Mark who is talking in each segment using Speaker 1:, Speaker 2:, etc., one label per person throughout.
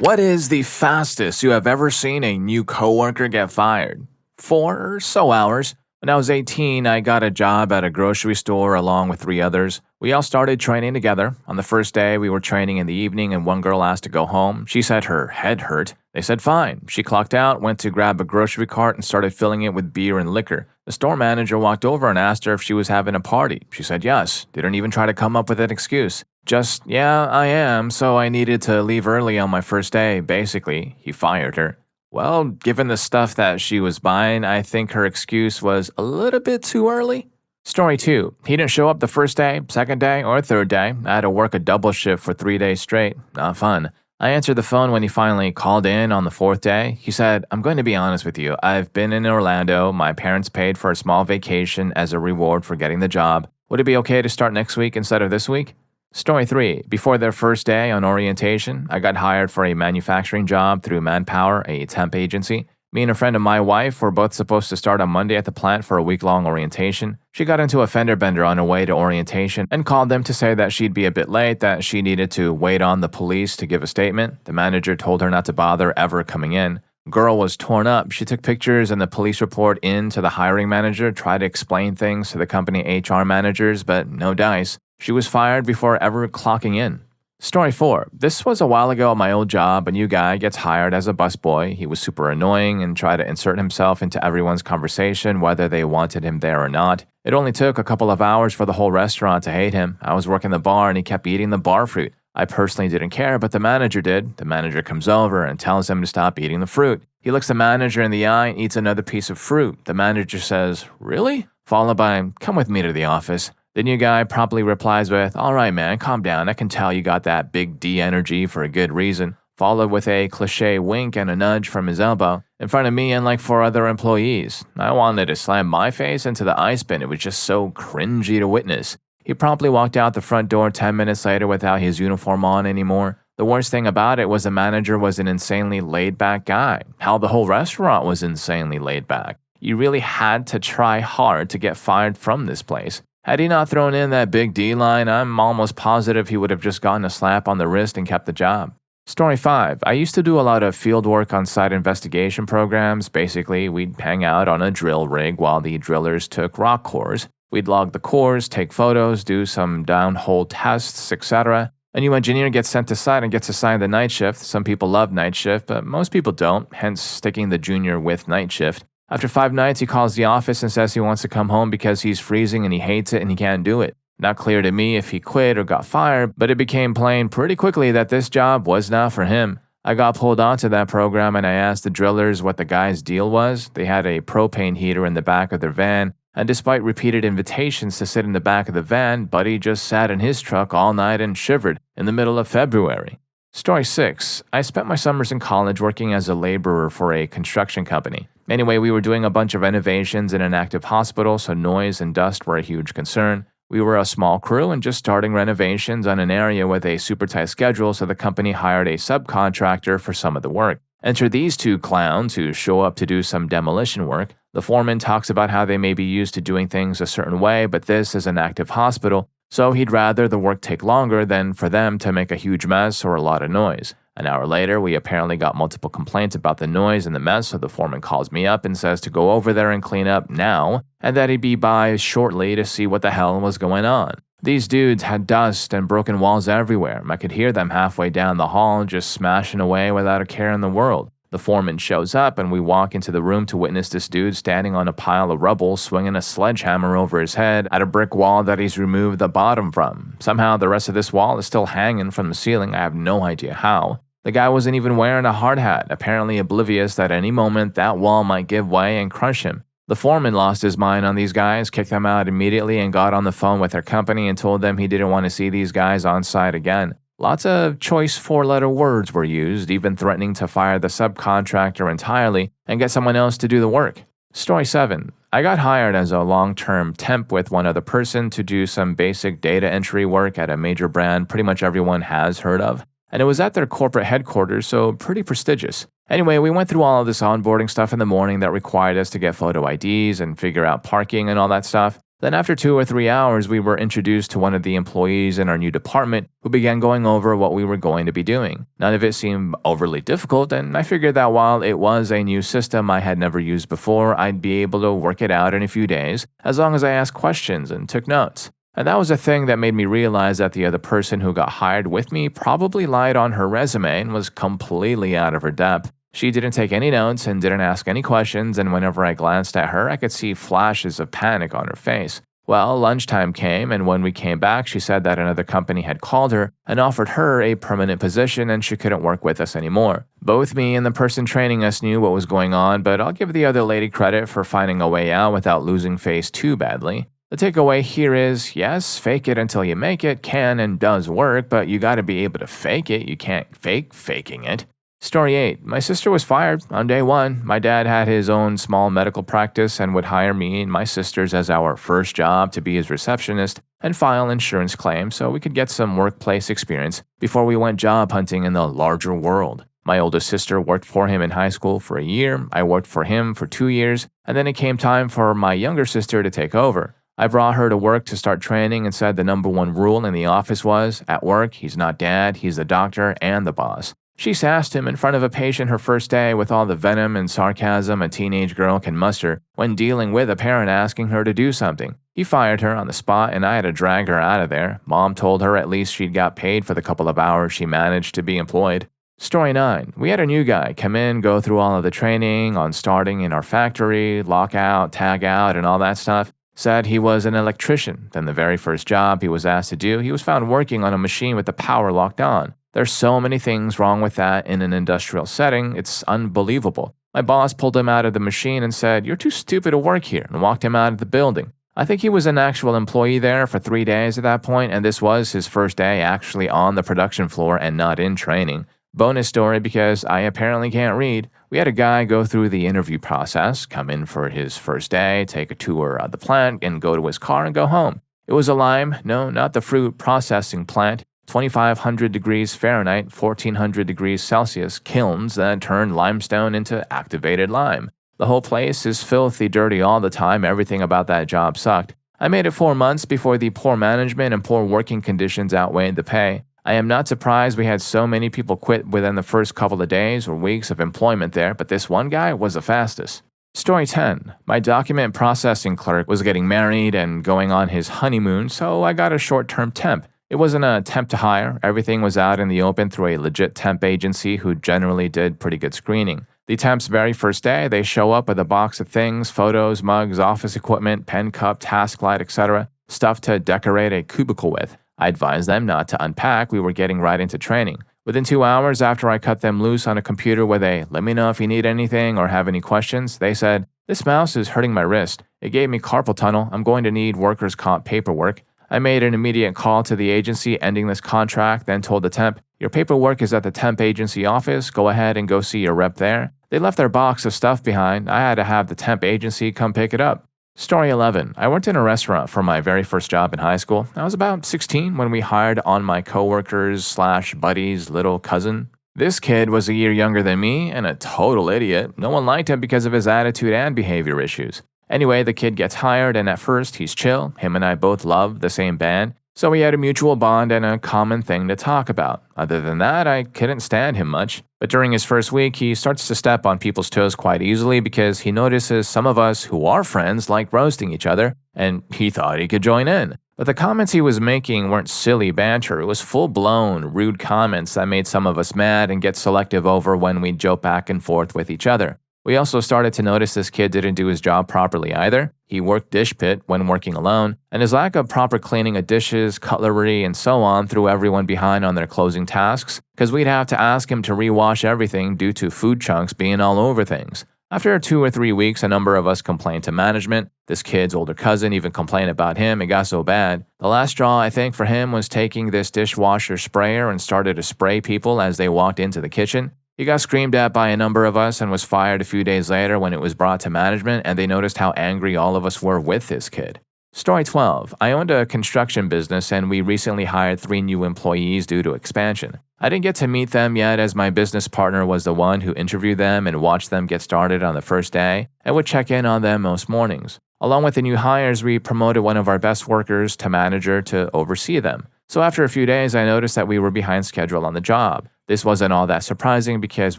Speaker 1: What is the fastest you have ever seen a new coworker get fired? 4 or so hours. When I was 18, I got a job at a grocery store along with 3 others. We all started training together. On the first day, we were training in the evening and one girl asked to go home. She said her head hurt. They said fine. She clocked out, went to grab a grocery cart and started filling it with beer and liquor. The store manager walked over and asked her if she was having a party. She said yes. Didn't even try to come up with an excuse. Just, yeah, I am, so I needed to leave early on my first day, basically. He fired her. Well, given the stuff that she was buying, I think her excuse was a little bit too early. Story 2. He didn't show up the first day, second day, or third day. I had to work a double shift for 3 days straight. Not fun. I answered the phone when he finally called in on the 4th day. He said, I'm going to be honest with you. I've been in Orlando. My parents paid for a small vacation as a reward for getting the job. Would it be okay to start next week instead of this week? Story 3. Before their first day on orientation, I got hired for a manufacturing job through Manpower, a temp agency. Me and a friend of my wife were both supposed to start on Monday at the plant for a week-long orientation. She got into a fender bender on her way to orientation and called them to say that she'd be a bit late, that she needed to wait on the police to give a statement. The manager told her not to bother ever coming in. Girl was torn up. She took pictures and the police report in to the hiring manager, tried to explain things to the company HR managers, but no dice. She was fired before ever clocking in. Story 4. This was a while ago at my old job. A new guy gets hired as a busboy. He was super annoying and tried to insert himself into everyone's conversation, whether they wanted him there or not. It only took a couple of hours for the whole restaurant to hate him. I was working the bar and he kept eating the bar fruit. I personally didn't care, but the manager did. The manager comes over and tells him to stop eating the fruit. He looks the manager in the eye and eats another piece of fruit. The manager says, "Really?" Followed by, "Come with me to the office." The new guy promptly replies with, "All right, man, calm down. I can tell you got that big D energy for a good reason." Followed with a cliche wink and a nudge from his elbow in front of me and like 4 other employees. I wanted to slam my face into the ice bin. It was just so cringy to witness. He promptly walked out the front door 10 minutes later without his uniform on anymore. The worst thing about it was the manager was an insanely laid-back guy. Hell, the whole restaurant was insanely laid-back. You really had to try hard to get fired from this place. Had he not thrown in that big D line, I'm almost positive he would have just gotten a slap on the wrist and kept the job. Story 5. I used to do a lot of field work on site investigation programs. Basically, we'd hang out on a drill rig while the drillers took rock cores. We'd log the cores, take photos, do some downhole tests, etc. A new engineer gets sent to site and gets assigned the night shift. Some people love night shift, but most people don't, hence sticking the junior with night shift. After 5 nights, he calls the office and says he wants to come home because he's freezing and he hates it and he can't do it. Not clear to me if he quit or got fired, but it became plain pretty quickly that this job was not for him. I got pulled onto that program and I asked the drillers what the guy's deal was. They had a propane heater in the back of their van, and despite repeated invitations to sit in the back of the van, Buddy just sat in his truck all night and shivered in the middle of February. Story 6. I spent my summers in college working as a laborer for a construction company. Anyway, we were doing a bunch of renovations in an active hospital, so noise and dust were a huge concern. We were a small crew and just starting renovations on an area with a super tight schedule, so the company hired a subcontractor for some of the work. Enter these 2 clowns who show up to do some demolition work. The foreman talks about how they may be used to doing things a certain way, but this is an active hospital, so he'd rather the work take longer than for them to make a huge mess or a lot of noise. An hour later, we apparently got multiple complaints about the noise and the mess, so the foreman calls me up and says to go over there and clean up now, and that he'd be by shortly to see what the hell was going on. These dudes had dust and broken walls everywhere. I could hear them halfway down the hall just smashing away without a care in the world. The foreman shows up and we walk into the room to witness this dude standing on a pile of rubble swinging a sledgehammer over his head at a brick wall that he's removed the bottom from. Somehow the rest of this wall is still hanging from the ceiling. I have no idea how. The guy wasn't even wearing a hard hat, apparently oblivious that any moment that wall might give way and crush him. The foreman lost his mind on these guys, kicked them out immediately, and got on the phone with their company and told them he didn't want to see these guys on site again. Lots of choice 4-letter words were used, even threatening to fire the subcontractor entirely and get someone else to do the work. Story 7. I got hired as a long-term temp with one other person to do some basic data entry work at a major brand pretty much everyone has heard of. And it was at their corporate headquarters, so pretty prestigious. Anyway, we went through all of this onboarding stuff in the morning that required us to get photo IDs and figure out parking and all that stuff. Then after 2 or 3 hours, we were introduced to one of the employees in our new department who began going over what we were going to be doing. None of it seemed overly difficult, and I figured that while it was a new system I had never used before, I'd be able to work it out in a few days, as long as I asked questions and took notes. And that was a thing that made me realize that the other person who got hired with me probably lied on her resume and was completely out of her depth. She didn't take any notes and didn't ask any questions, and whenever I glanced at her, I could see flashes of panic on her face. Well, lunchtime came, and when we came back, she said that another company had called her and offered her a permanent position and she couldn't work with us anymore. Both me and the person training us knew what was going on, but I'll give the other lady credit for finding a way out without losing face too badly. The takeaway here is, yes, fake it until you make it can and does work, but you gotta be able to fake it. You can't fake faking it. Story 8. My sister was fired on day 1. My dad had his own small medical practice and would hire me and my sisters as our first job to be his receptionist and file insurance claims so we could get some workplace experience before we went job hunting in the larger world. My oldest sister worked for him in high school for a year, I worked for him for 2 years, and then it came time for my younger sister to take over. I brought her to work to start training and said the number one rule in the office was, at work, he's not dad, he's the doctor and the boss. She sassed him in front of a patient her first day with all the venom and sarcasm a teenage girl can muster when dealing with a parent asking her to do something. He fired her on the spot and I had to drag her out of there. Mom told her at least she'd got paid for the couple of hours she managed to be employed. Story 9. We had a new guy come in, go through all of the training on starting in our factory, lock out, tag out, and all that stuff. Said he was an electrician. Then the very first job he was asked to do, he was found working on a machine with the power locked on. There's so many things wrong with that in an industrial setting, it's unbelievable. My boss pulled him out of the machine and said, "You're too stupid to work here," and walked him out of the building. I think he was an actual employee there for 3 days at that point, and this was his first day actually on the production floor and not in training. Bonus story because I apparently can't read. We had a guy go through the interview process, come in for his first day, take a tour of the plant, and go to his car and go home. It was a lime, no, not the fruit processing plant, 2,500 degrees Fahrenheit, 1,400 degrees Celsius kilns that turn limestone into activated lime. The whole place is filthy dirty all the time. Everything about that job sucked. I made it 4 months before the poor management and poor working conditions outweighed the pay. I am not surprised we had so many people quit within the first couple of days or weeks of employment there, but this one guy was the fastest. Story 10. My document processing clerk was getting married and going on his honeymoon, so I got a short-term temp. It wasn't a temp to hire. Everything was out in the open through a legit temp agency who generally did pretty good screening. The temp's very first day, they show up with a box of things, photos, mugs, office equipment, pen cup, task light, etc., stuff to decorate a cubicle with. I advised them not to unpack, we were getting right into training. Within 2 hours after I cut them loose on a computer with a "let me know if you need anything or have any questions," they said, "This mouse is hurting my wrist. It gave me carpal tunnel. I'm going to need workers' comp paperwork." I made an immediate call to the agency ending this contract, then told the temp, "Your paperwork is at the temp agency office. Go ahead and go see your rep there." They left their box of stuff behind. I had to have the temp agency come pick it up. Story 11. I worked in a restaurant for my very first job in high school. I was about 16 when we hired on my coworkers/buddy's little cousin. This kid was a year younger than me and a total idiot. No one liked him because of his attitude and behavior issues. Anyway, the kid gets hired and at first he's chill. Him and I both love the same band. So we had a mutual bond and a common thing to talk about. Other than that, I couldn't stand him much. But during his first week, he starts to step on people's toes quite easily because he notices some of us who are friends like roasting each other, and he thought he could join in. But the comments he was making weren't silly banter. It was full-blown, rude comments that made some of us mad and get selective over when we'd joke back and forth with each other. We also started to notice this kid didn't do his job properly either. He worked dish pit when working alone, and his lack of proper cleaning of dishes, cutlery, and so on threw everyone behind on their closing tasks, because we'd have to ask him to rewash everything due to food chunks being all over things. After 2 or 3 weeks, a number of us complained to management. This kid's older cousin even complained about him. It got so bad. The last straw, I think, for him was taking this dishwasher sprayer and started to spray people as they walked into the kitchen. He got screamed at by a number of us and was fired a few days later when it was brought to management, and they noticed how angry all of us were with this kid. Story 12. I owned a construction business and we recently hired 3 new employees due to expansion. I didn't get to meet them yet as my business partner was the one who interviewed them and watched them get started on the first day and would check in on them most mornings. Along with the new hires, we promoted one of our best workers to manager to oversee them. So after a few days, I noticed that we were behind schedule on the job. This wasn't all that surprising because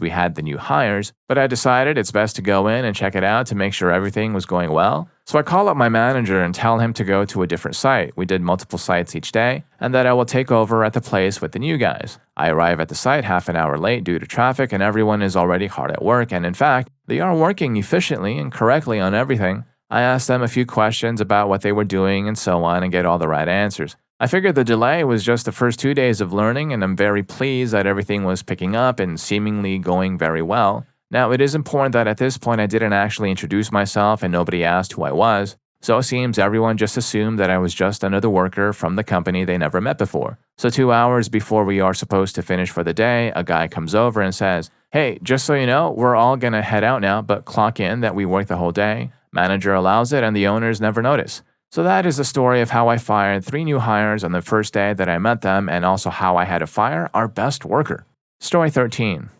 Speaker 1: we had the new hires, but I decided it's best to go in and check it out to make sure everything was going well. So I call up my manager and tell him to go to a different site. We did multiple sites each day, and that I will take over at the place with the new guys. I arrive at the site half an hour late due to traffic, and everyone is already hard at work, and in fact, they are working efficiently and correctly on everything. I asked them a few questions about what they were doing and so on and get all the right answers. I figured the delay was just the first 2 days of learning, and I'm very pleased that everything was picking up and seemingly going very well. Now, it is important that at this point I didn't actually introduce myself and nobody asked who I was, so it seems everyone just assumed that I was just another worker from the company they never met before. So 2 hours before we are supposed to finish for the day, a guy comes over and says, "Hey, just so you know, we're all gonna head out now, but clock in that we worked the whole day. Manager allows it and the owners never notice." So that is the story of how I fired 3 new hires on the first day that I met them, and also how I had to fire our best worker. Story 13.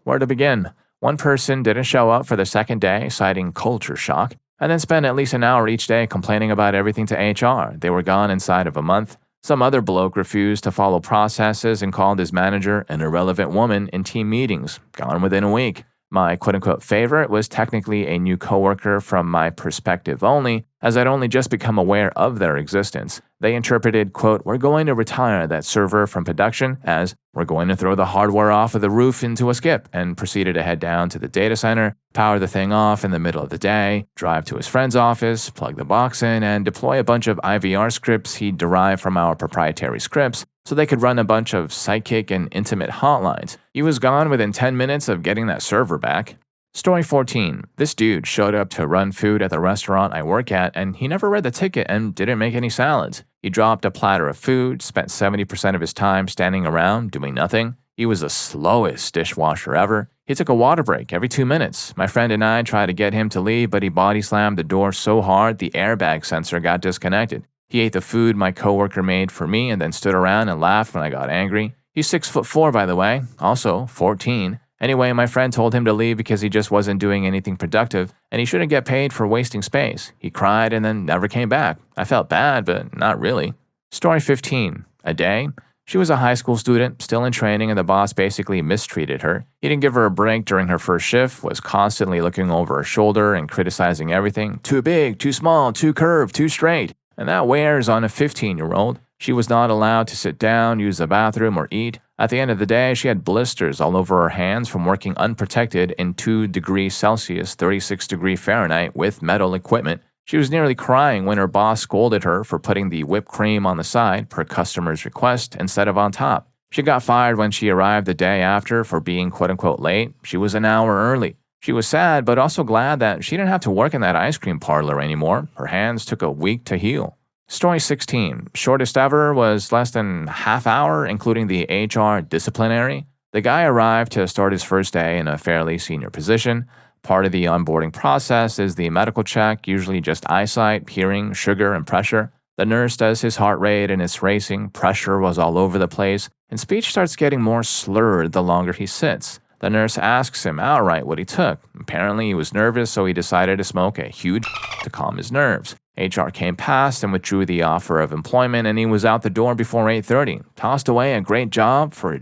Speaker 1: Where to begin? One person didn't show up for the second day, citing culture shock, and then spent at least an hour each day complaining about everything to HR. They were gone inside of a month. Some other bloke refused to follow processes and called his manager an irrelevant woman in team meetings, gone within a week. My quote-unquote favorite was technically a new coworker from my perspective only, as I'd only just become aware of their existence. They interpreted, quote, "We're going to retire that server from production" as "we're going to throw the hardware off of the roof into a skip," and proceeded to head down to the data center, power the thing off in the middle of the day, drive to his friend's office, plug the box in, and deploy a bunch of IVR scripts he derived from our proprietary scripts, so they could run a bunch of psychic and intimate hotlines. He was gone within 10 minutes of getting that server back. Story 14. This dude showed up to run food at the restaurant I work at, and he never read the ticket and didn't make any salads. He dropped a platter of food, spent 70% of his time standing around doing nothing. He was the slowest dishwasher ever. He took a water break every 2 minutes. My friend and I tried to get him to leave, but he body slammed the door so hard the airbag sensor got disconnected. He ate the food my coworker made for me and then stood around and laughed when I got angry. He's 6'4", by the way, also 14. Anyway, my friend told him to leave because he just wasn't doing anything productive, and he shouldn't get paid for wasting space. He cried and then never came back. I felt bad, but not really. Story 15. A day. She was a high school student, still in training, and the boss basically mistreated her. He didn't give her a break during her first shift, was constantly looking over her shoulder and criticizing everything. Too big, too small, too curved, too straight. And that wears on a 15-year-old. She was not allowed to sit down, use the bathroom, or eat. At the end of the day, she had blisters all over her hands from working unprotected in 2 degrees Celsius, 36 degrees Fahrenheit with metal equipment. She was nearly crying when her boss scolded her for putting the whipped cream on the side, per customer's request, instead of on top. She got fired when she arrived the day after for being quote-unquote late. She was an hour early. She was sad, but also glad that she didn't have to work in that ice cream parlor anymore. Her hands took a week to heal. Story 16. Shortest ever was less than half hour, including the HR disciplinary. The guy arrived to start his first day in a fairly senior position. Part of the onboarding process is the medical check, usually just eyesight, hearing, sugar, and pressure. The nurse does his heart rate and it's racing, pressure was all over the place, and speech starts getting more slurred the longer he sits. The nurse asks him outright what he took. Apparently he was nervous, so he decided to smoke a huge to calm his nerves. HR came past and withdrew the offer of employment, and he was out the door before 8:30. Tossed away a great job for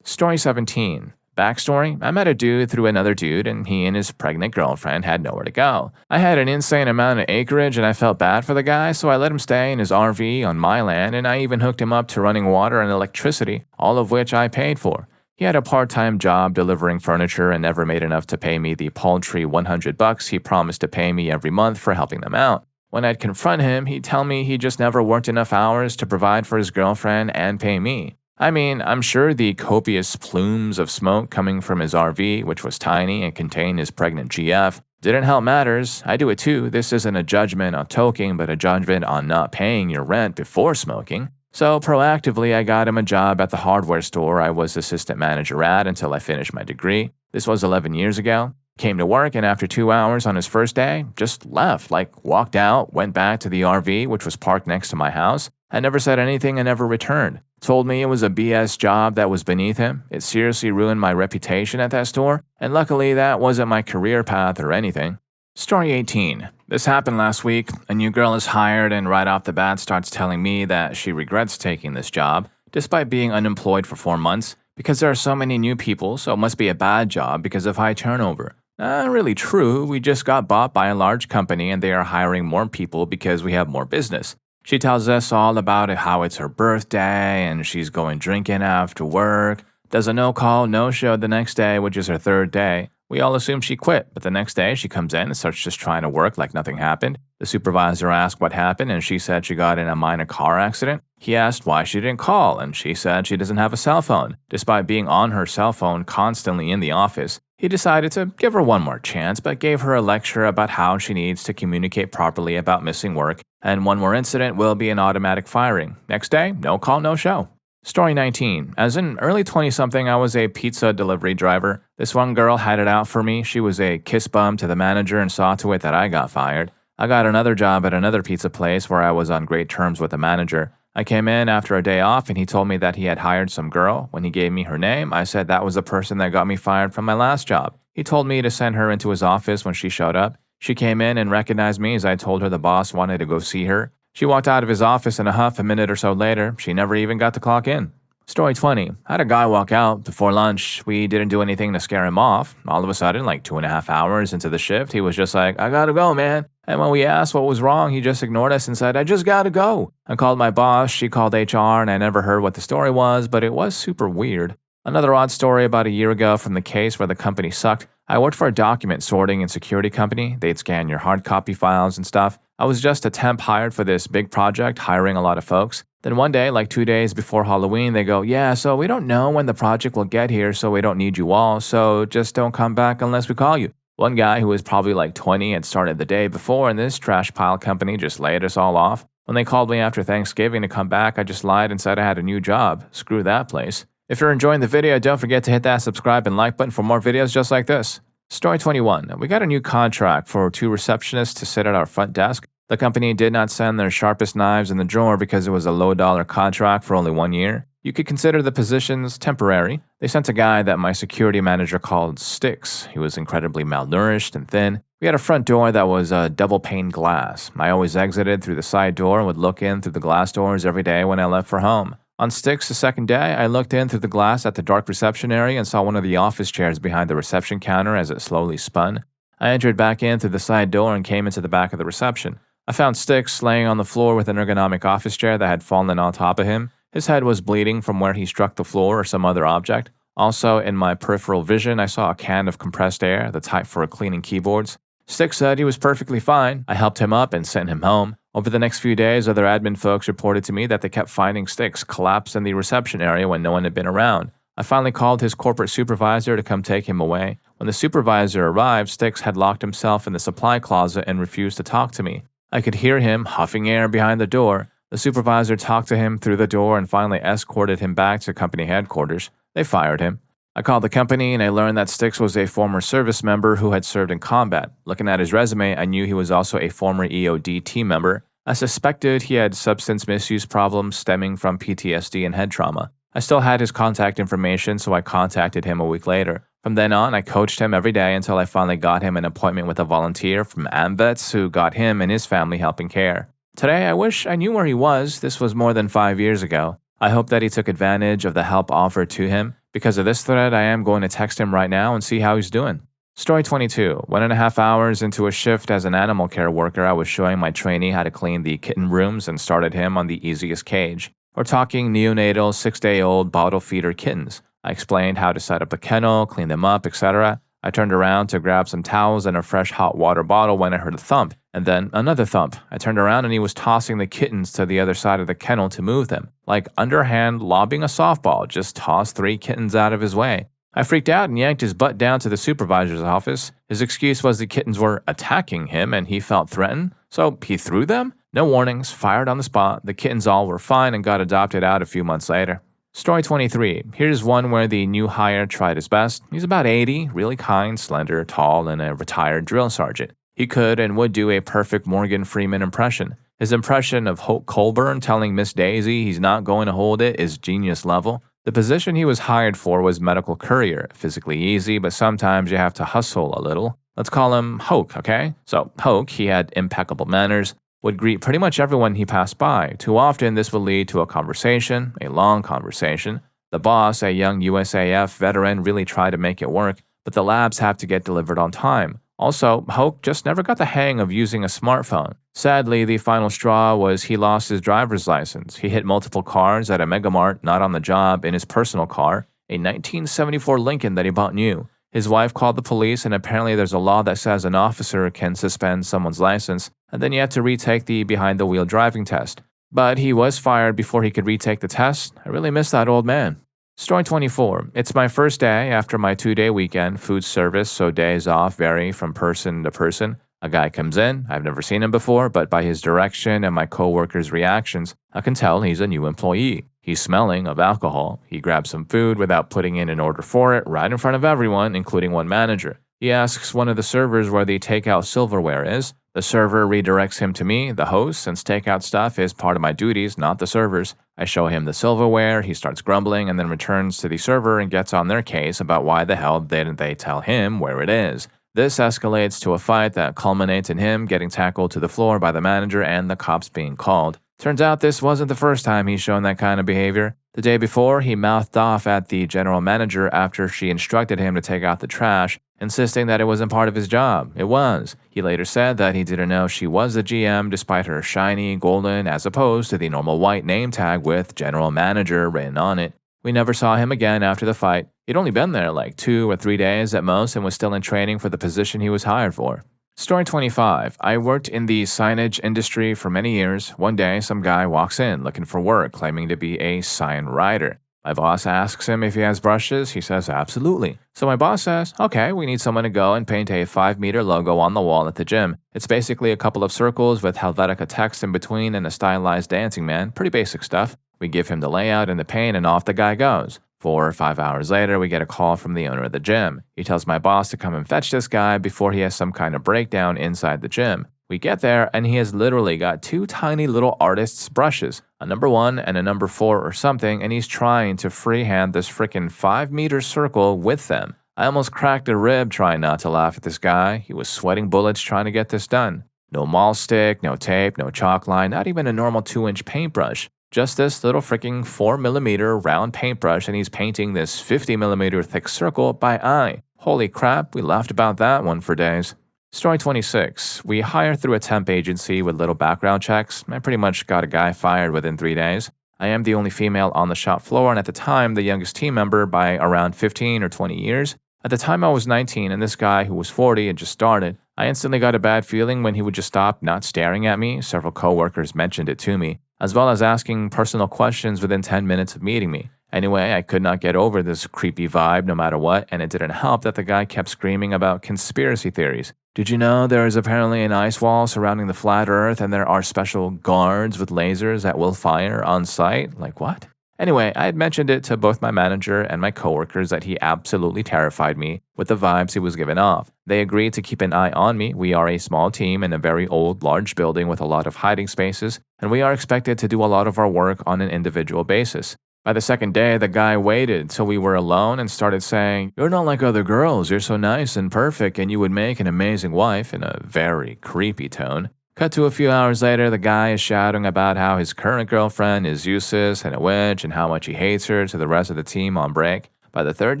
Speaker 1: Story 17. Backstory, I met a dude through another dude, and he and his pregnant girlfriend had nowhere to go. I had an insane amount of acreage, and I felt bad for the guy, so I let him stay in his RV on my land, and I even hooked him up to running water and electricity, all of which I paid for. He had a part-time job delivering furniture and never made enough to pay me the paltry $100 he promised to pay me every month for helping them out. When I'd confront him, he'd tell me he just never worked enough hours to provide for his girlfriend and pay me. I mean, I'm sure the copious plumes of smoke coming from his RV, which was tiny and contained his pregnant GF, didn't help matters. I do it too. This isn't a judgment on toking, but a judgment on not paying your rent before smoking. So proactively, I got him a job at the hardware store I was assistant manager at until I finished my degree. This was 11 years ago. Came to work, and after 2 hours on his first day, just left, walked out, went back to the RV, which was parked next to my house. I never said anything and never returned. Told me it was a BS job that was beneath him. It seriously ruined my reputation at that store, and luckily that wasn't my career path or anything. Story 18. This happened last week. A new girl is hired and right off the bat starts telling me that she regrets taking this job, despite being unemployed for 4 months, because there are so many new people, so it must be a bad job because of high turnover. Not really true. We just got bought by a large company and they are hiring more people because we have more business. She tells us all about how it's her birthday and she's going drinking after work, does a no-call, no-show the next day, which is her third day. We all assume she quit, but the next day she comes in and starts just trying to work like nothing happened. The supervisor asked what happened and she said she got in a minor car accident. He asked why she didn't call and she said she doesn't have a cell phone. Despite being on her cell phone constantly in the office, he decided to give her one more chance but gave her a lecture about how she needs to communicate properly about missing work and one more incident will be an automatic firing. Next day, no call, no show. Story 19. As an early 20-something, I was a pizza delivery driver. This one girl had it out for me. She was a kiss bum to the manager and saw to it that I got fired. I got another job at another pizza place where I was on great terms with the manager. I came in after a day off and he told me that he had hired some girl. When he gave me her name, I said that was the person that got me fired from my last job. He told me to send her into his office when she showed up. She came in and recognized me as I told her the boss wanted to go see her. She walked out of his office in a huff a minute or so later. She never even got to clock in. Story 20. I had a guy walk out before lunch. We didn't do anything to scare him off. All of a sudden, like 2.5 hours into the shift, he was just like, I gotta go, man. And when we asked what was wrong, he just ignored us and said, I just gotta go. I called my boss, she called HR, and I never heard what the story was, but it was super weird. Another odd story about a year ago from the case where the company sucked. I worked for a document sorting and security company. They'd scan your hard copy files and stuff. I was just a temp hired for this big project, hiring a lot of folks. Then one day, like 2 days before Halloween, they go, yeah, so we don't know when the project will get here, so we don't need you all, so just don't come back unless we call you. One guy who was probably like 20 had started the day before, and this trash pile company just laid us all off. When they called me after Thanksgiving to come back, I just lied and said I had a new job. Screw that place. If you're enjoying the video, don't forget to hit that subscribe and like button for more videos just like this. Story 21. We got a new contract for 2 receptionists to sit at our front desk. The company did not send their sharpest knives in the drawer because it was a low-dollar contract for only 1 year. You could consider the positions temporary. They sent a guy that my security manager called Sticks. He was incredibly malnourished and thin. We had a front door that was double-pane glass. I always exited through the side door and would look in through the glass doors every day when I left for home. On Sticks, the second day, I looked in through the glass at the dark reception area and saw one of the office chairs behind the reception counter as it slowly spun. I entered back in through the side door and came into the back of the reception. I found Sticks laying on the floor with an ergonomic office chair that had fallen on top of him. His head was bleeding from where he struck the floor or some other object. Also, in my peripheral vision, I saw a can of compressed air, the type for cleaning keyboards. Sticks said he was perfectly fine. I helped him up and sent him home. Over the next few days, other admin folks reported to me that they kept finding Sticks collapsed in the reception area when no one had been around. I finally called his corporate supervisor to come take him away. When the supervisor arrived, Sticks had locked himself in the supply closet and refused to talk to me. I could hear him huffing air behind the door. The supervisor talked to him through the door and finally escorted him back to company headquarters. They fired him. I called the company and I learned that Sticks was a former service member who had served in combat. Looking at his resume, I knew he was also a former EOD team member. I suspected he had substance misuse problems stemming from PTSD and head trauma. I still had his contact information, so I contacted him a week later. From then on, I coached him every day until I finally got him an appointment with a volunteer from AMVETS who got him and his family helping care. Today, I wish I knew where he was. This was more than 5 years ago. I hope that he took advantage of the help offered to him. Because of this thread, I am going to text him right now and see how he's doing. Story 22. 1.5 hours into a shift as an animal care worker, I was showing my trainee how to clean the kitten rooms and started him on the easiest cage. We're talking neonatal, 6-day-old bottle feeder kittens. I explained how to set up the kennel, clean them up, etc. I turned around to grab some towels and a fresh hot water bottle when I heard a thump, and then another thump. I turned around and he was tossing the kittens to the other side of the kennel to move them. Like underhand lobbing a softball, just tossed 3 kittens out of his way. I freaked out and yanked his butt down to the supervisor's office. His excuse was the kittens were attacking him and he felt threatened, so he threw them? No warnings, fired on the spot. The kittens all were fine and got adopted out a few months later. Story 23. Here's one where the new hire tried his best. He's about 80, really kind, slender, tall, and a retired drill sergeant. He could and would do a perfect Morgan Freeman impression. His impression of Hope Colburn telling Miss Daisy he's not going to hold it is genius level. The position he was hired for was medical courier, physically easy, but sometimes you have to hustle a little. Let's call him Hoke, okay? So Hoke, he had impeccable manners, would greet pretty much everyone he passed by. Too often, this would lead to a conversation, a long conversation. The boss, a young USAF veteran, really tried to make it work, but the labs have to get delivered on time. Also, Hoke just never got the hang of using a smartphone. Sadly, the final straw was he lost his driver's license. He hit multiple cars at a megamart, not on the job, in his personal car, a 1974 Lincoln that he bought new. His wife called the police, and apparently there's a law that says an officer can suspend someone's license, and then you have to retake the behind-the-wheel driving test. But he was fired before he could retake the test. I really miss that old man. Story 24. It's my first day after my 2-day weekend, food service, so days off vary from person to person. A guy comes in. I've never seen him before, but by his direction and my coworkers' reactions, I can tell he's a new employee. He's smelling of alcohol. He grabs some food without putting in an order for it right in front of everyone, including one manager. He asks one of the servers where the takeout silverware is. The server redirects him to me, the host, since takeout stuff is part of my duties, not the server's. I show him the silverware, he starts grumbling, and then returns to the server and gets on their case about why the hell didn't they tell him where it is. This escalates to a fight that culminates in him getting tackled to the floor by the manager and the cops being called. Turns out this wasn't the first time he's shown that kind of behavior. The day before, he mouthed off at the general manager after she instructed him to take out the trash, insisting that it wasn't part of his job. It was. He later said that he didn't know she was the GM despite her shiny, golden, as opposed to the normal white name tag with General Manager written on it. We never saw him again after the fight. He'd only been there like 2 or 3 days at most and was still in training for the position he was hired for. Story 25. I worked in the signage industry for many years. One day, some guy walks in looking for work, claiming to be a sign writer. My boss asks him if he has brushes. He says absolutely. So my boss says, okay, we need someone to go and paint a 5-meter logo on the wall at the gym. It's basically a couple of circles with Helvetica text in between and a stylized dancing man. Pretty basic stuff. We give him the layout and the paint, and off the guy goes. 4 or 5 hours later, we get a call from the owner of the gym. He tells my boss to come and fetch this guy before he has some kind of breakdown inside the gym. We get there, and he has literally got 2 tiny little artist's brushes, a number 1 and a number 4 or something, and he's trying to freehand this frickin' 5-meter circle with them. I almost cracked a rib trying not to laugh at this guy. He was sweating bullets trying to get this done. No mall stick, no tape, no chalk line, not even a normal 2-inch paintbrush. Just this little freaking 4mm round paintbrush, and he's painting this 50mm thick circle by eye. Holy crap, we laughed about that one for days. Story 26. We hire through a temp agency with little background checks. I pretty much got a guy fired within 3 days. I am the only female on the shop floor, and at the time, the youngest team member by around 15 or 20 years. At the time, I was 19, and this guy, who was 40, had just started. I instantly got a bad feeling when he would just stop not staring at me. Several coworkers mentioned it to me, as well as asking personal questions within 10 minutes of meeting me. Anyway, I could not get over this creepy vibe no matter what, and it didn't help that the guy kept screaming about conspiracy theories. Did you know there is apparently an ice wall surrounding the flat earth and there are special guards with lasers that will fire on site? Like what? Anyway, I had mentioned it to both my manager and my coworkers that he absolutely terrified me with the vibes he was giving off. They agreed to keep an eye on me. We are a small team in a very old, large building with a lot of hiding spaces, and we are expected to do a lot of our work on an individual basis. By the second day, the guy waited till we were alone and started saying, "You're not like other girls, you're so nice and perfect, and you would make an amazing wife," in a very creepy tone. Cut to a few hours later, the guy is shouting about how his current girlfriend is useless and a witch and how much he hates her to the rest of the team on break. By the third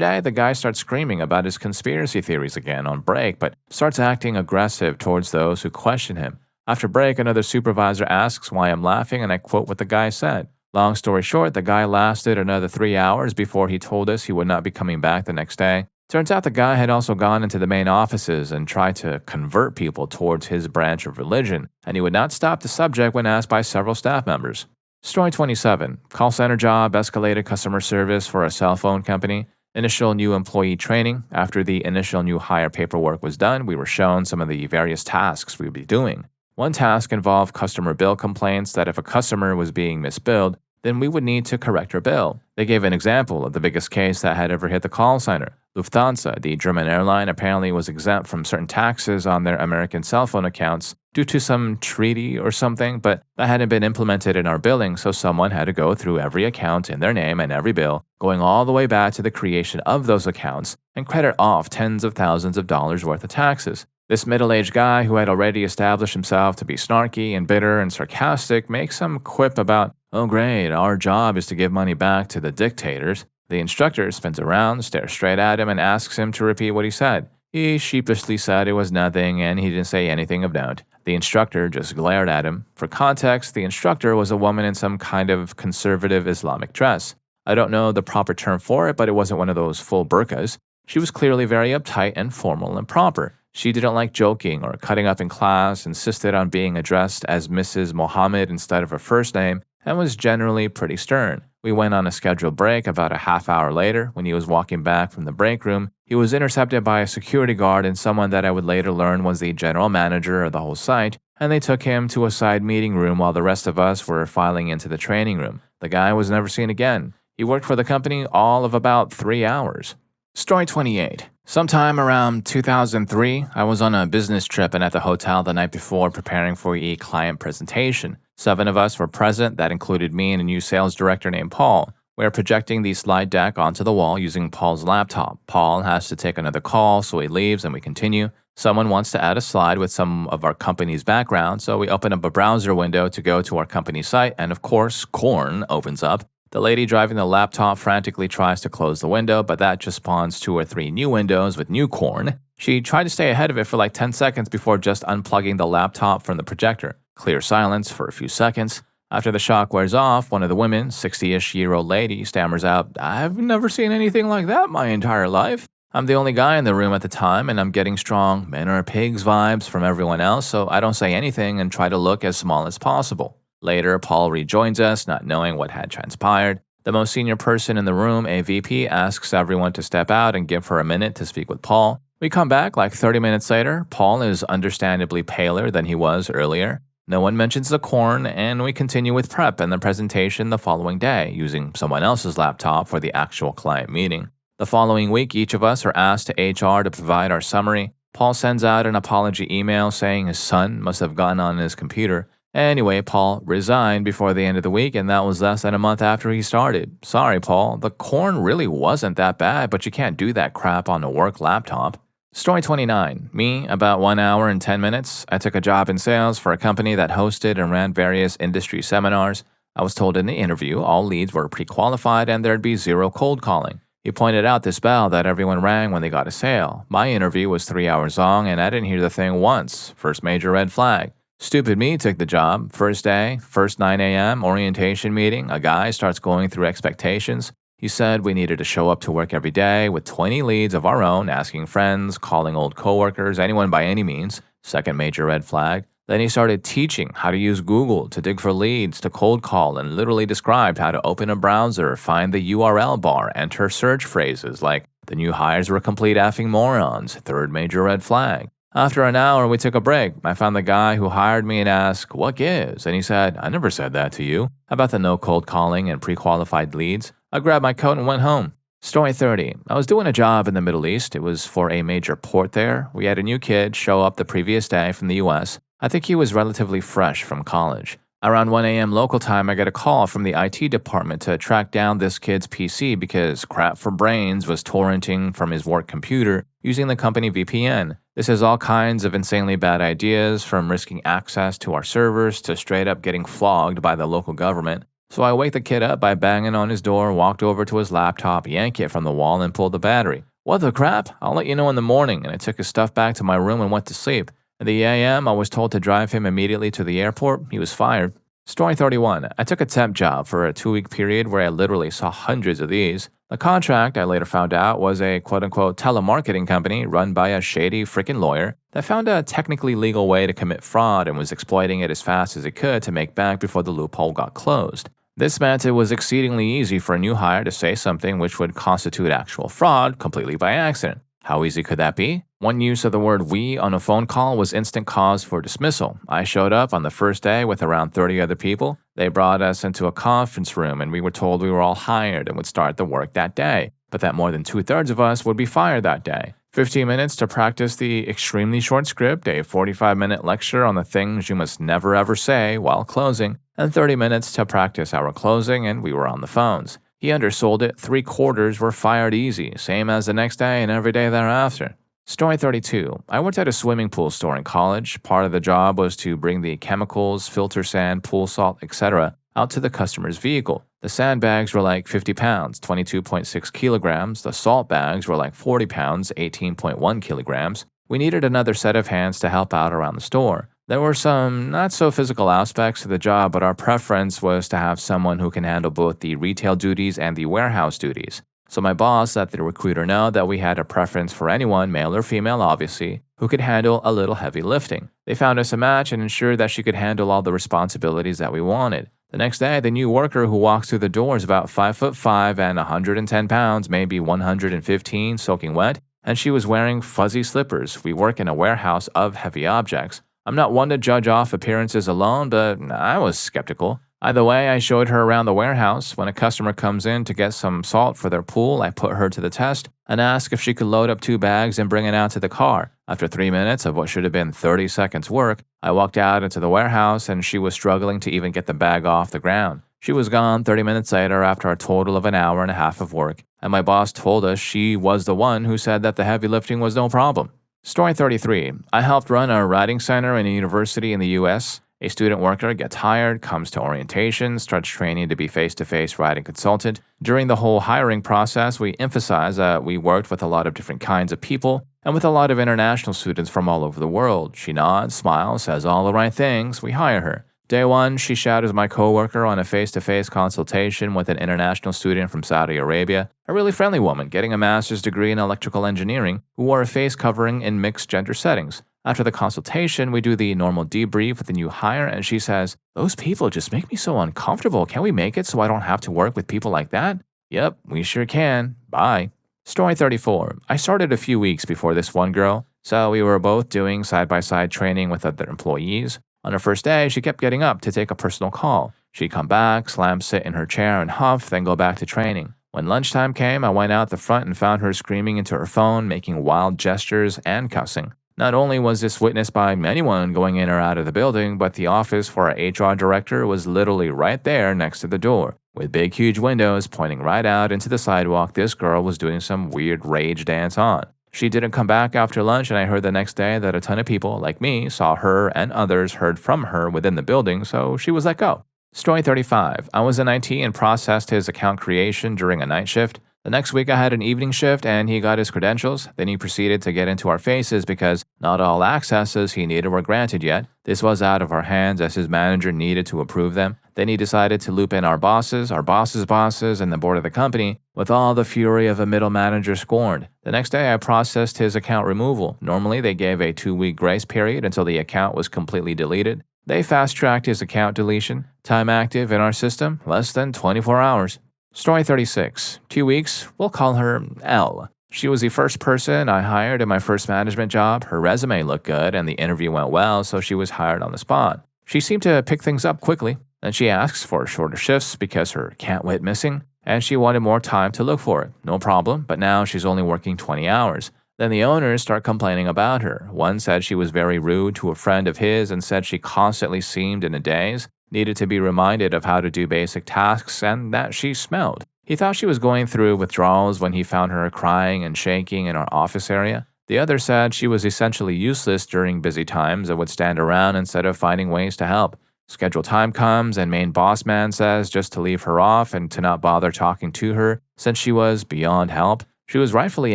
Speaker 1: day, the guy starts screaming about his conspiracy theories again on break, but starts acting aggressive towards those who question him. After break, another supervisor asks why I'm laughing, and I quote what the guy said. Long story short, the guy lasted another 3 hours before he told us he would not be coming back the next day. Turns out the guy had also gone into the main offices and tried to convert people towards his branch of religion, and he would not stop the subject when asked by several staff members. Story 27. Call center job, escalated customer service for a cell phone company. Initial new employee training. After the initial new hire paperwork was done, we were shown some of the various tasks we would be doing. One task involved customer bill complaints that if a customer was being misbilled, then we would need to correct our bill. They gave an example of the biggest case that had ever hit the call center. Lufthansa, the German airline, apparently was exempt from certain taxes on their American cell phone accounts due to some treaty or something, but that hadn't been implemented in our billing, so someone had to go through every account in their name and every bill, going all the way back to the creation of those accounts, and credit off tens of thousands of dollars worth of taxes. This middle-aged guy who had already established himself to be snarky and bitter and sarcastic makes some quip about, "Oh great, our job is to give money back to the dictators." The instructor spins around, stares straight at him, and asks him to repeat what he said. He sheepishly said it was nothing and he didn't say anything of note. The instructor just glared at him. For context, the instructor was a woman in some kind of conservative Islamic dress. I don't know the proper term for it, but it wasn't one of those full burqas. She was clearly very uptight and formal and proper. She didn't like joking or cutting up in class, insisted on being addressed as Mrs. Mohammed instead of her first name, and was generally pretty stern. We went on a scheduled break about a half hour later. When he was walking back from the break room, he was intercepted by a security guard and someone that I would later learn was the general manager of the whole site, and they took him to a side meeting room while the rest of us were filing into the training room. The guy was never seen again. He worked for the company all of about 3 hours. Story 28. Sometime around 2003, I was on a business trip and at the hotel the night before preparing for a client presentation. 7 of us were present. That included me and a new sales director named Paul. We are projecting the slide deck onto the wall using Paul's laptop. Paul has to take another call, so he leaves and we continue. Someone wants to add a slide with some of our company's background, so we open up a browser window to go to our company site, and of course, corn opens up. The lady driving the laptop frantically tries to close the window, but that just spawns 2 or 3 new windows with new corn. She tried to stay ahead of it for like 10 seconds before just unplugging the laptop from the projector. Clear silence for a few seconds. After the shock wears off, one of the women, 60-ish-year-old lady, stammers out, "I've never seen anything like that my entire life." I'm the only guy in the room at the time, and I'm getting strong men are pigs vibes from everyone else, so I don't say anything and try to look as small as possible. Later, Paul rejoins us, not knowing what had transpired. The most senior person in the room, a VP, asks everyone to step out and give her a minute to speak with Paul. We come back like 30 minutes later. Paul is understandably paler than he was earlier. No one mentions the corn, and we continue with prep and the presentation the following day, using someone else's laptop for the actual client meeting. The following week, each of us are asked to HR to provide our summary. Paul sends out an apology email saying his son must have gotten on his computer. Anyway, Paul resigned before the end of the week, and that was less than a month after he started. Sorry, Paul, the corn really wasn't that bad, but you can't do that crap on a work laptop. Story 29. Me, about 1 hour and 10 minutes. I took a job in sales for a company that hosted and ran various industry seminars. I was told in the interview all leads were pre-qualified and there'd be 0 cold calling. He pointed out this bell that everyone rang when they got a sale. My interview was 3 hours long and I didn't hear the thing once. First major red flag. Stupid me took the job. First day, first 9 a.m., orientation meeting. A guy starts going through expectations. He said we needed to show up to work every day with 20 leads of our own, asking friends, calling old coworkers, anyone by any means. Second major red flag. Then he started teaching how to use Google to dig for leads, to cold call, and literally described how to open a browser, find the URL bar, enter search phrases like, "The new hires were complete effing morons." Third major red flag. After an hour, we took a break. I found the guy who hired me and asked, "What gives?" And he said, "I never said that to you," about the no cold calling and pre-qualified leads. I grabbed my coat and went home. Story 30. I was doing a job in the Middle East. It was for a major port there. We had a new kid show up the previous day from the US. I think he was relatively fresh from college. Around 1 a.m. local time, I get a call from the IT department to track down this kid's PC because Crap for Brains was torrenting from his work computer using the company VPN. This has all kinds of insanely bad ideas, from risking access to our servers to straight up getting flogged by the local government. So I wake the kid up by banging on his door, walked over to his laptop, yanked it from the wall, and pulled the battery. "What the crap? I'll let you know in the morning," and I took his stuff back to my room and went to sleep. At the AM, I was told to drive him immediately to the airport. He was fired. Story 31. I took a temp job for a 2-week period where I literally saw hundreds of these. The contract, I later found out, was a quote-unquote telemarketing company run by a shady frickin' lawyer that found a technically legal way to commit fraud and was exploiting it as fast as it could to make back before the loophole got closed. This meant it was exceedingly easy for a new hire to say something which would constitute actual fraud completely by accident. How easy could that be? One use of the word we on a phone call was instant cause for dismissal. I showed up on the first day with around 30 other people. They brought us into a conference room and we were told we were all hired and would start the work that day, but that more than 2/3 of us would be fired that day. 15 minutes to practice the extremely short script, a 45-minute lecture on the things you must never ever say while closing, and 30 minutes to practice our closing, and we were on the phones. He undersold it. 3/4 were fired easy, same as the next day and every day thereafter. Story 32. I worked at a swimming pool store in college. Part of the job was to bring the chemicals, filter sand, pool salt, etc. out to the customer's vehicle. The sandbags were like 50 pounds, 22.6 kilograms. The salt bags were like 40 pounds, 18.1 kilograms. We needed another set of hands to help out around the store. There were some not-so-physical aspects to the job, but our preference was to have someone who can handle both the retail duties and the warehouse duties. So my boss let the recruiter know that we had a preference for anyone, male or female obviously, who could handle a little heavy lifting. They found us a match and ensured that she could handle all the responsibilities that we wanted. The next day, the new worker who walks through the door is about 5'5" and 110 pounds, maybe 115, soaking wet, and she was wearing fuzzy slippers. We work in a warehouse of heavy objects. I'm not one to judge off appearances alone, but I was skeptical. Either way, I showed her around the warehouse. When a customer comes in to get some salt for their pool, I put her to the test and asked if she could load up 2 bags and bring it out to the car. After 3 minutes of what should have been 30 seconds work, I walked out into the warehouse and she was struggling to even get the bag off the ground. She was gone 30 minutes later after a total of an hour and a half of work, and my boss told us she was the one who said that the heavy lifting was no problem. Story 33. I helped run a writing center in a university in the U.S. A student worker gets hired, comes to orientation, starts training to be face-to-face writing consultant. During the whole hiring process, we emphasize that we worked with a lot of different kinds of people and with a lot of international students from all over the world. She nods, smiles, says all the right things. We hire her. Day 1, she shadows my coworker on a face-to-face consultation with an international student from Saudi Arabia, a really friendly woman getting a master's degree in electrical engineering who wore a face covering in mixed gender settings. After the consultation, we do the normal debrief with the new hire, and she says, "Those people just make me so uncomfortable. Can we make it so I don't have to work with people like that?" "Yep, we sure can. Bye." Story 34. I started a few weeks before this one girl, so we were both doing side-by-side training with other employees. On her first day, she kept getting up to take a personal call. She'd come back, slam sit in her chair and huff, then go back to training. When lunchtime came, I went out the front and found her screaming into her phone, making wild gestures and cussing. Not only was this witnessed by anyone going in or out of the building, but the office for our HR director was literally right there next to the door. With big huge windows pointing right out into the sidewalk, this girl was doing some weird rage dance on. She didn't come back after lunch, and I heard the next day that a ton of people, like me, saw her and others heard from her within the building, so she was let go. Story 35. I was in IT and processed his account creation during a night shift. The next week I had an evening shift and he got his credentials. Then he proceeded to get into our faces because not all accesses he needed were granted yet. This was out of our hands as his manager needed to approve them. Then he decided to loop in our bosses, bosses, and the board of the company with all the fury of a middle manager scorned. The next day I processed his account removal. Normally they gave a 2-week grace period until the account was completely deleted. They fast-tracked his account deletion. Time active in our system, less than 24 hours. Story 36. 2 weeks, we'll call her L. She was the first person I hired in my first management job. Her resume looked good and the interview went well, so she was hired on the spot. She seemed to pick things up quickly. Then she asks for shorter shifts because her cat went missing, and she wanted more time to look for it. No problem, but now she's only working 20 hours. Then the owners start complaining about her. One said she was very rude to a friend of his and said she constantly seemed in a daze, needed to be reminded of how to do basic tasks, and that she smelled. He thought she was going through withdrawals when he found her crying and shaking in our office area. The other said she was essentially useless during busy times and would stand around instead of finding ways to help. Scheduled time comes and main boss man says just to leave her off and to not bother talking to her since she was beyond help. She was rightfully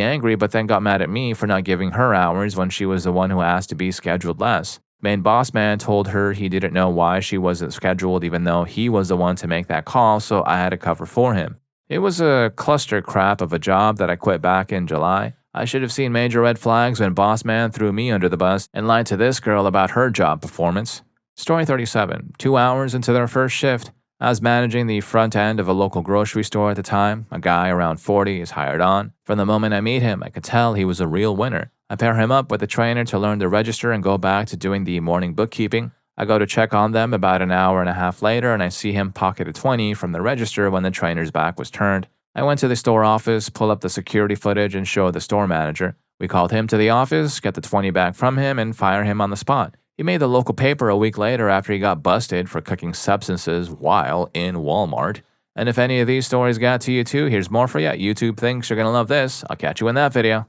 Speaker 1: angry but then got mad at me for not giving her hours when she was the one who asked to be scheduled less. Main boss man told her he didn't know why she wasn't scheduled even though he was the one to make that call, so I had to cover for him. It was a cluster crap of a job that I quit back in July. I should have seen major red flags when boss man threw me under the bus and lied to this girl about her job performance. Story 37. 2 hours into their first shift, I was managing the front end of a local grocery store at the time. A guy around 40 is hired on. From the moment I meet him, I could tell he was a real winner. I pair him up with a trainer to learn the register and go back to doing the morning bookkeeping. I go to check on them about an hour and a half later, and I see him pocket a 20 from the register when the trainer's back was turned. I went to the store office, pull up the security footage, and show the store manager. We called him to the office, get the 20 back from him, and fire him on the spot. He made the local paper a week later after he got busted for cooking substances while in Walmart. And if any of these stories got to you too, here's more for you. YouTube thinks you're going to love this. I'll catch you in that video.